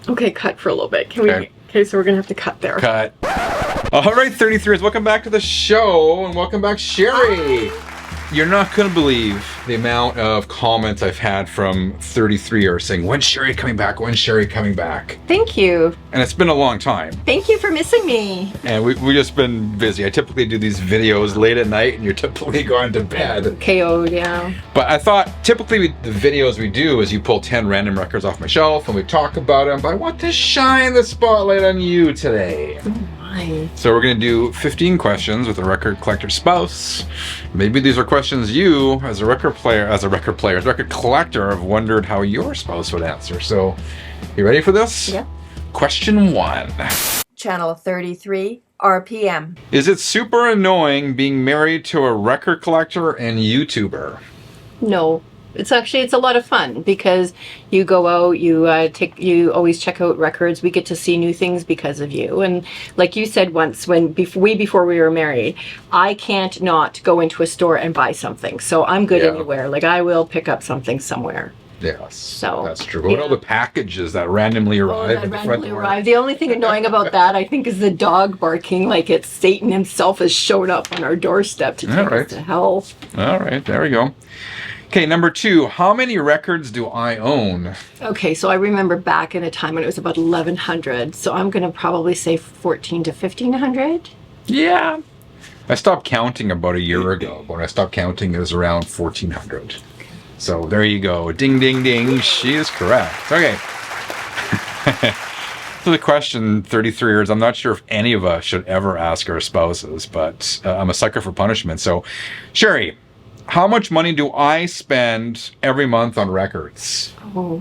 Okay, cut for a little bit. Can we? Okay, so we're gonna have to cut there. Cut. All right, 33ers, welcome back to the show, and welcome back, Sheri. You're not gonna believe the amount of comments I've had from 33ers saying, "When's Sheri coming back? When's Sheri coming back?" Thank you. And it's been a long time. Thank you for missing me. And we've just been busy. I typically do these videos late at night, and you're typically going to bed. KO'd, yeah. But I thought typically the videos we do is you pull 10 random records off my shelf and we talk about them, but I want to shine the spotlight on you today. Oh my. So we're gonna do 15 questions with a record collector spouse. Maybe these are questions you, as a record collector, have wondered how your spouse would answer. So, you ready for this? Yeah. Question 1. Channel 33, RPM. Is it super annoying being married to a record collector and YouTuber? No. It's a lot of fun because you go out, you always check out records. We get to see new things because of you. And like you said once, before we were married, I can't not go into a store and buy something. So I'm good anywhere. Like I will pick up something somewhere. Yes, so that's true. What about all the packages that randomly arrive at the front door? The only thing annoying about that, I think, is the dog barking like it's Satan himself has shown up on our doorstep to take us to hell. All right, there we go. Okay, number 2, how many records do I own? Okay, so I remember back in a time when it was about 1,100, so I'm going to probably say 1,400 to 1,500. Yeah. I stopped counting about a year ago. When I stopped counting, it was around 1,400. So there you go. Ding, ding, ding. She is correct. Okay. So the question, 33ers, I'm not sure if any of us should ever ask our spouses, but I'm a sucker for punishment. So, Sheri, how much money do I spend every month on records? Oh,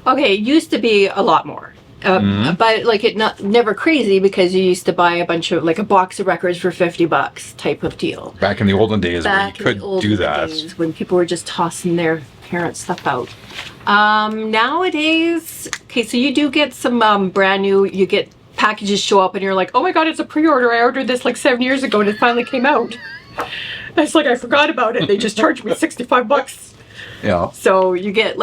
okay. It used to be a lot more, but like never crazy because you used to buy a bunch of like a box of records for $50 type of deal. Back in the olden days, where you could do that, days when people were just tossing their parents' stuff out. Nowadays, okay, so you do get some brand new. You get packages show up, and you're like, oh my god, it's a pre-order. I ordered this like 7 years ago, and it finally came out. It's like I forgot about it. They just charged me $65. Yeah. So you get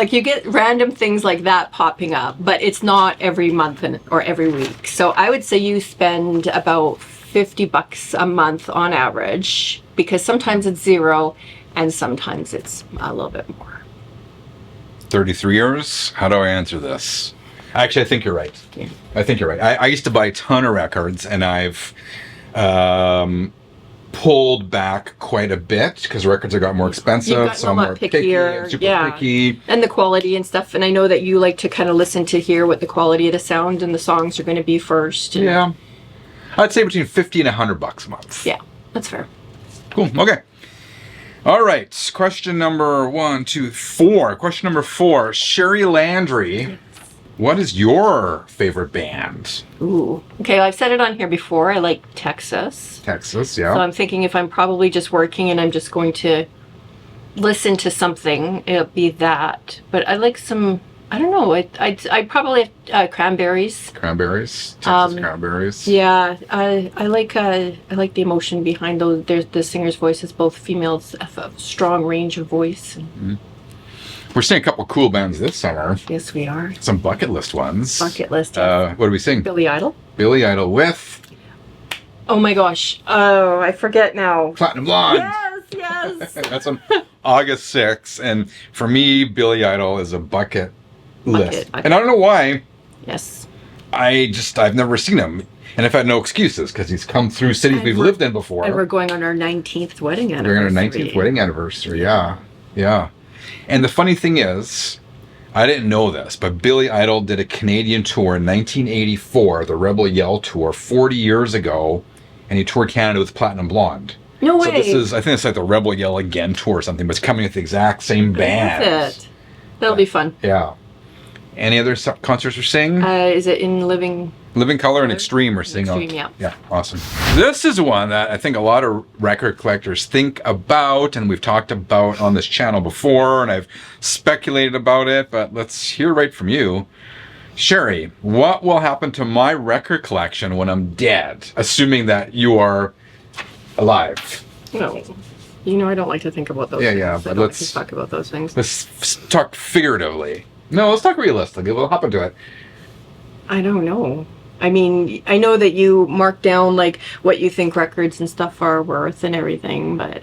random things like that popping up, but it's not every month or every week. So I would say you spend about $50 a month on average, because sometimes it's zero and sometimes it's a little bit more. 33ers, how do I answer this? Actually, I think you're right. Yeah. I think you're right. I used to buy a ton of records, and I've pulled back quite a bit because records have got more expensive, so I'm more picky and super picky. And the quality and stuff. And I know that you like to kind of listen to hear what the quality of the sound and the songs are going to be first. Yeah. I'd say between $50 and $100 a month. Yeah, that's fair. Cool. Okay. All right. Question number 4. Question number 4. Sheri Landry. What is your favorite band? Ooh. Okay, I've said it on here before. I like Texas. Texas, yeah. So I'm thinking if I'm probably just working and I'm just going to listen to something, it'll be that. But I like some, I don't know, I probably Cranberries. Cranberries? Texas Cranberries? Yeah, I like the emotion behind those. There's the singer's voice is both females, a strong range of voice. Mm-hmm. We're seeing a couple cool bands this summer. Yes, we are. Some bucket list ones. Bucket list. Yes. What do we sing? Billy Idol. Billy Idol with... Oh my gosh. Oh, I forget now. Platinum Blonde. Yes. That's on August 6th. And for me, Billy Idol is a bucket list. And I don't know why. Yes. I've never seen him. And I've had no excuses because he's come through cities we've lived in before. And we're going on our 19th wedding anniversary. We're on our 19th wedding anniversary, yeah. Yeah. And the funny thing is, I didn't know this, but Billy Idol did a Canadian tour in 1984, the Rebel Yell tour, 40 years ago, and he toured Canada with Platinum Blonde. No way. So I think it's like the Rebel Yell Again tour or something, but it's coming with the exact same band. That's it. That'll be fun. Yeah. Any other concerts we're seeing? Is it in Living Color and Extreme we're seeing. Extreme, yeah. Yeah, awesome. This is one that I think a lot of record collectors think about, and we've talked about on this channel before, and I've speculated about it, but let's hear right from you. Sheri, what will happen to my record collection when I'm dead, assuming that you are alive? No. You know I don't like to think about those things. Yeah, but let's talk about those things. Let's talk figuratively. No, let's talk realistically. We'll hop into it. I don't know. I mean, I know that you mark down like what you think records and stuff are worth and everything, but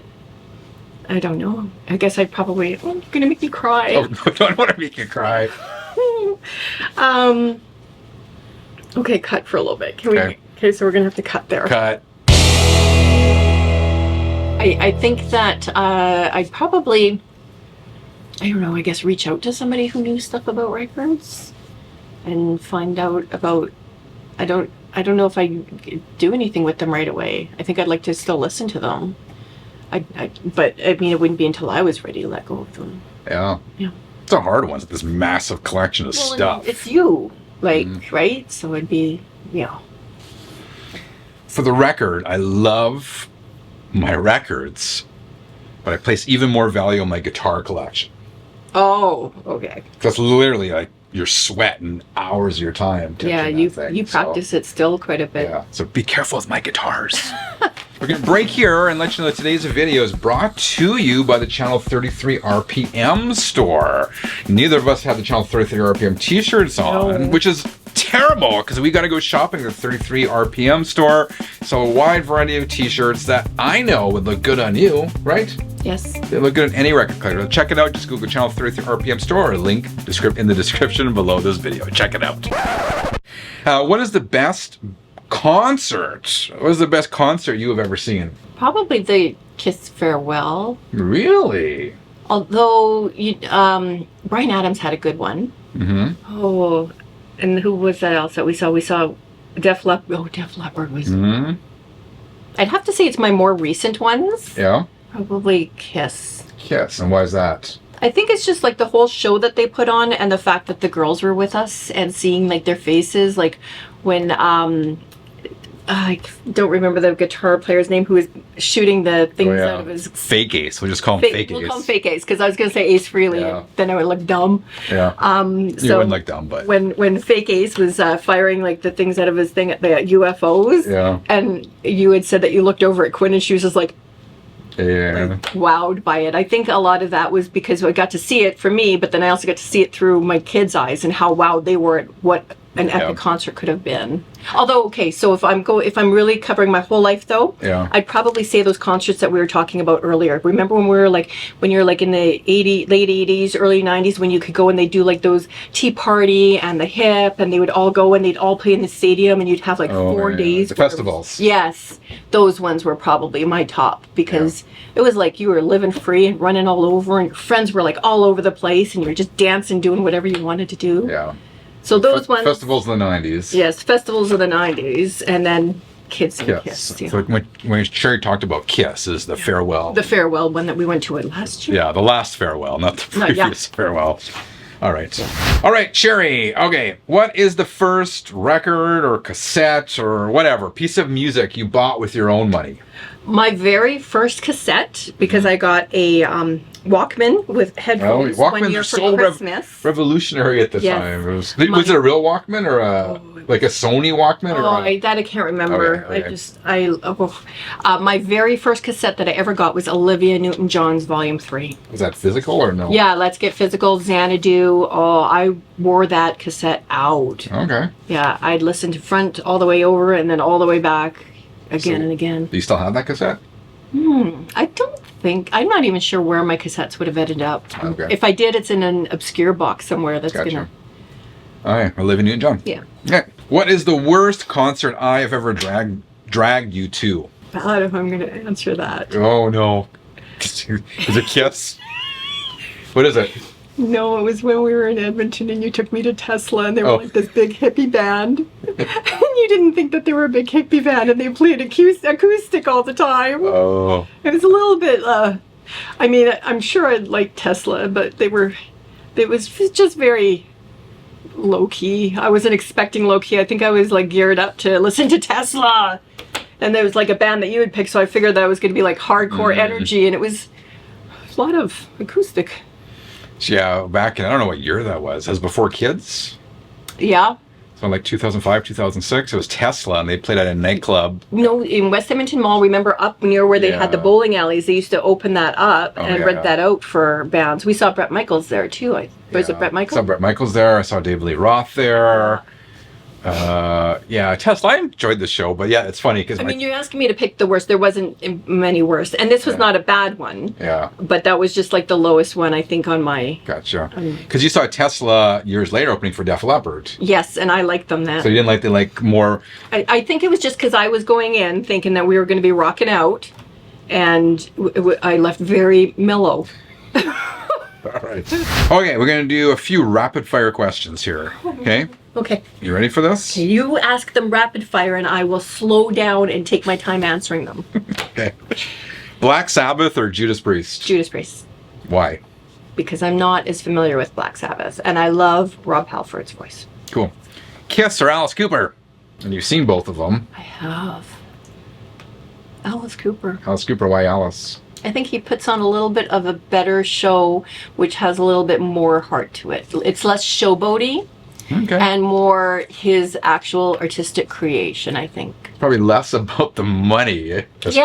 I don't know. I guess I'd probably. Oh, you're gonna make me cry. Oh, I don't want to make you cry. Okay, cut for a little bit. Can we? Okay. Okay, so we're gonna have to cut there. Cut. I think that I'd probably, I don't know, I guess reach out to somebody who knew stuff about records and find out about, I don't know if I do anything with them right away. I think I'd like to still listen to them. But I mean, it wouldn't be until I was ready to let go of them. Yeah. Yeah. It's a hard one. This massive collection of stuff. It's you, like, right? So it'd be, yeah. For the record, I love my records, but I place even more value on my guitar collection. Oh, okay. That's literally like you're sweating hours of your time. Yeah, you practice it still quite a bit. Yeah, so be careful with my guitars. We're going to break here and let you know that today's video is brought to you by the Channel 33 RPM store. Neither of us have the Channel 33 RPM t-shirts on, which is terrible because we got to go shopping at the 33 RPM store. So a wide variety of t-shirts that I know would look good on you, right? Yes. They look good on any record collector. Check it out. Just Google Channel 33 RPM store or link in the description below this video. Check it out. What is the best concert? What is the best concert you have ever seen? Probably the Kiss Farewell. Really? Although Bryan Adams had a good one. Mm-hmm. Oh, and who was that else that we saw? We saw Def Leppard. Oh, Def Leppard was. Mm-hmm. I'd have to say it's my more recent ones. Yeah. Probably Kiss. Kiss, and why is that? I think it's just like the whole show that they put on, and the fact that the girls were with us and seeing like their faces, like when I don't remember the guitar player's name who was shooting the things out of his Fake Ace. We'll just call him Fake Ace. We'll call him Fake Ace because I was going to say Ace Frehley, and then I would look dumb. Yeah. You wouldn't look dumb, but when Fake Ace was firing like the things out of his thing at the UFOs, and you had said that you looked over at Quinn and she was just like wowed by it. I think a lot of that was because I got to see it for me, but then I also got to see it through my kids' eyes and how wowed they were at what an epic concert could have been. Although, okay, so if I'm really covering my whole life though, I'd probably say those concerts that we were talking about earlier. Remember when you're like in the late 80s, early 90s, when you could go and they do like those Tea Party and the Hip, and they would all go and they'd all play in the stadium, and you'd have like 4 days. The festivals. Yes, those ones were probably my top because it was like you were living free and running all over, and your friends were like all over the place, and you were just dancing, doing whatever you wanted to do. Yeah. So those ones. Festivals in the 90s. Yes, festivals of the 90s, and then Kiss and Kiss. Yeah. So when Sheri talked about Kiss, is the farewell. The farewell one that we went to last year. Yeah, the last farewell, not the previous farewell. All right, Sheri. Okay, what is the first record or cassette or whatever piece of music you bought with your own money? My very first cassette, because I got a Walkman with headphones one year for Christmas. Revolutionary at the time. Was it a real Walkman or like a Sony Walkman? That I can't remember. Okay. My very first cassette that I ever got was Olivia Newton-John's Volume 3. Was that physical or no? Yeah, Let's Get Physical, Xanadu. Oh, I wore that cassette out. Okay. Yeah, I'd listen to front all the way over and then all the way back again and again. Do you still have that cassette? I don't think. I'm not even sure where my cassettes would have ended up. Okay. If I did, it's in an obscure box somewhere. That's gotcha. All right, Olivia Newton-John. Yeah. Okay. What is the worst concert I have ever dragged you to? Bad if I'm going to answer that. Oh no. Is it Kiss? What is it? No, it was when we were in Edmonton and you took me to Tesla and they were like this big hippie band. And you didn't think that they were a big hippie band and they played acoustic all the time. Oh. It was a little bit, I mean, I'm sure I'd like Tesla, but it was just very low-key. I wasn't expecting low-key. I think I was like geared up to listen to Tesla. And there was like a band that you had picked, so I figured that was going to be like hardcore energy, and it was a lot of acoustic. Yeah, back in, I don't know what year that was. It was before Kids? Yeah. So like 2005, 2006, it was Tesla, and they played at a nightclub. No, in West Edmonton Mall, remember up near where they had the bowling alleys, they used to open that up and rent that out for bands. We saw Bret Michaels there too. Was it Bret Michaels? I saw Bret Michaels there. I saw David Lee Roth there. Yeah, Tesla. I enjoyed the show, but yeah, it's funny because I mean, you're asking me to pick the worst. There wasn't many worse, and this was not a bad one. Yeah. But that was just like the lowest one, I think, on my. Gotcha. Because you saw Tesla years later opening for Def Leppard. Yes, and I liked them then. So you didn't like the more. I think it was just because I was going in thinking that we were going to be rocking out, and I left very mellow. All right. Okay, we're going to do a few rapid fire questions here. Okay. Okay. You ready for this? You ask them rapid fire, and I will slow down and take my time answering them. Okay. Black Sabbath or Judas Priest? Judas Priest. Why? Because I'm not as familiar with Black Sabbath, and I love Rob Halford's voice. Cool. Kiss or Alice Cooper? And you've seen both of them. I have. Alice Cooper. Alice Cooper, why Alice? I think he puts on a little bit of a better show, which has a little bit more heart to it. It's less showboaty. Okay. And more his actual artistic creation, I think. Probably less about the money. That's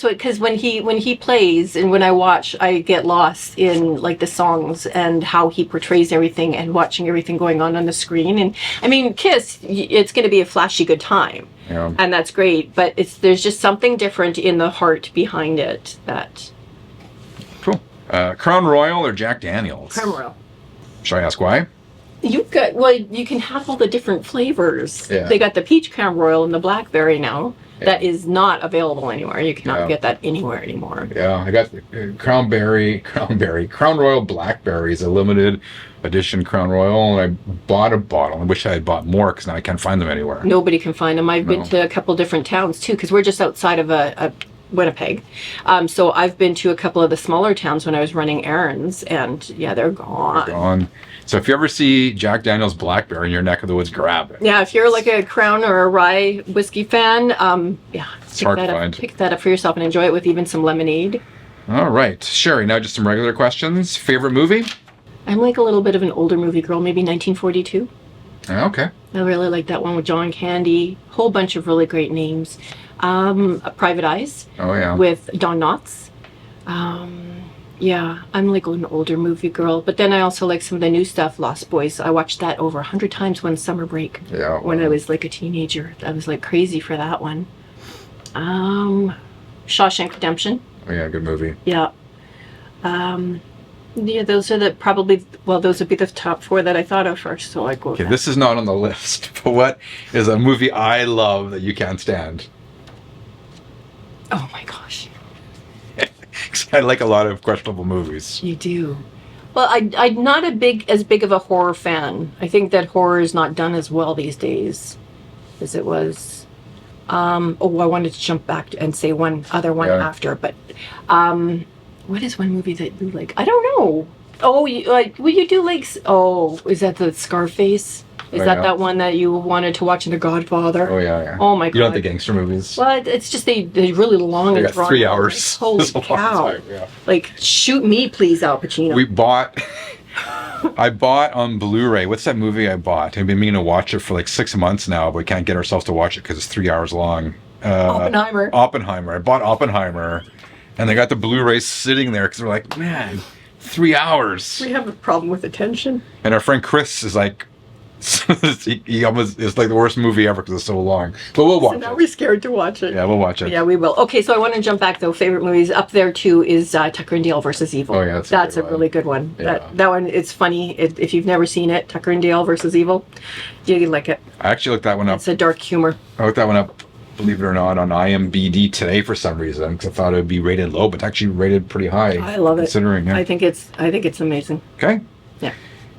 what, because when he plays and when I watch, I get lost in like the songs and how he portrays everything and watching everything going on the screen. And I mean, Kiss, it's going to be a flashy good time, and that's great. But there's just something different in the heart behind it. That cool. Crown Royal or Jack Daniels? Crown Royal. Should I ask why? You can have all the different flavors. Yeah. They got the peach Crown Royal and the blackberry now. Yeah. That is not available anywhere. You cannot get that anywhere anymore. Yeah, I got the Crown Royal Blackberry is a limited edition Crown Royal, and I bought a bottle. I wish I had bought more because now I can't find them anywhere. Nobody can find them. I've been to a couple different towns too, because we're just outside of a Winnipeg. So I've been to a couple of the smaller towns when I was running errands, and yeah, they're gone. They're gone. So if you ever see Jack Daniel's Blackberry in your neck of the woods, grab it. Yeah, if you're like a Crown or a rye whiskey fan, it's hard to find. Pick that up for yourself and enjoy it with even some lemonade. All right, Sheri, now just some regular questions. Favorite movie? I'm like a little bit of an older movie girl, maybe 1942. Okay. I really like that one with John Candy. Whole bunch of really great names. Private Eyes. Oh yeah. With Don Knotts. Yeah, I'm like an older movie girl, but then I also like some of the new stuff. Lost Boys. I watched that over 100 times one summer break. Yeah. When I was like a teenager, I was like crazy for that one. Shawshank Redemption. Oh yeah, good movie. Yeah. Yeah, those are those would be the top 4 that I thought of first. So I go. Okay, this is not on the list, but what is a movie I love that you can't stand? Oh my gosh. I like a lot of questionable movies. You do. Well, I'm not as big of a horror fan. I think that horror is not done as well these days as it was. I wanted to jump back and say one other one after, but what is one movie that you like? I don't know. Oh, will you do like? Oh, is that the Scarface? Is that one that you wanted to watch in The Godfather? Oh yeah. Oh my god. You don't like the gangster movies? Well, it's just they're really long and drawn. 3 hours. Holy cow! Like, shoot me, please, Al Pacino. I bought on Blu-ray. What's that movie I bought? I've been meaning to watch it for like 6 months now, but we can't get ourselves to watch it because it's 3 hours long. Oppenheimer. I bought Oppenheimer, and they got the Blu-ray sitting there because we're like, man, 3 hours. We have a problem with attention. And our friend Chris is like. He almost it's like the worst movie ever because it's so long, but we'll watch it. Now we're scared to watch it. Yeah, we'll watch it. Yeah, we will. Okay, so I want to jump back though. Favorite movies up there too is Tucker and Dale versus Evil. Oh yeah, that's a really good one. Yeah. That one, it's funny if you've never seen it. Tucker and Dale versus Evil, you like it. I actually looked that one up. It's a dark humor. I looked that one up, believe it or not, on IMDb today for some reason because I thought it would be rated low, but it's actually rated pretty high. I love it. Considering, I think it's amazing. Okay. Yeah.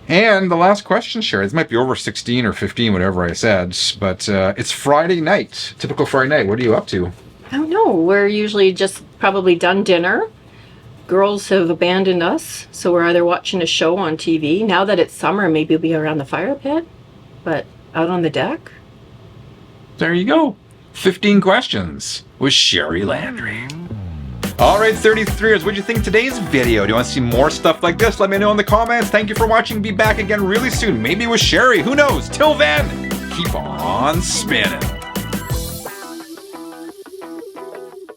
And the last question, Sheri, this might be over 16 or 15, whatever I said, but it's Friday night, typical Friday night. What are you up to? I don't know. We're usually just probably done dinner. Girls have abandoned us, so we're either watching a show on TV. Now that it's summer, maybe we'll be around the fire pit, but out on the deck. There you go. 15 questions with Sheri Landry. All right, 33ers, what'd you think of today's video? Do you want to see more stuff like this? Let me know in the comments. Thank you for watching. Be back again really soon, maybe with Sheri. Who knows? Till then, keep on spinning.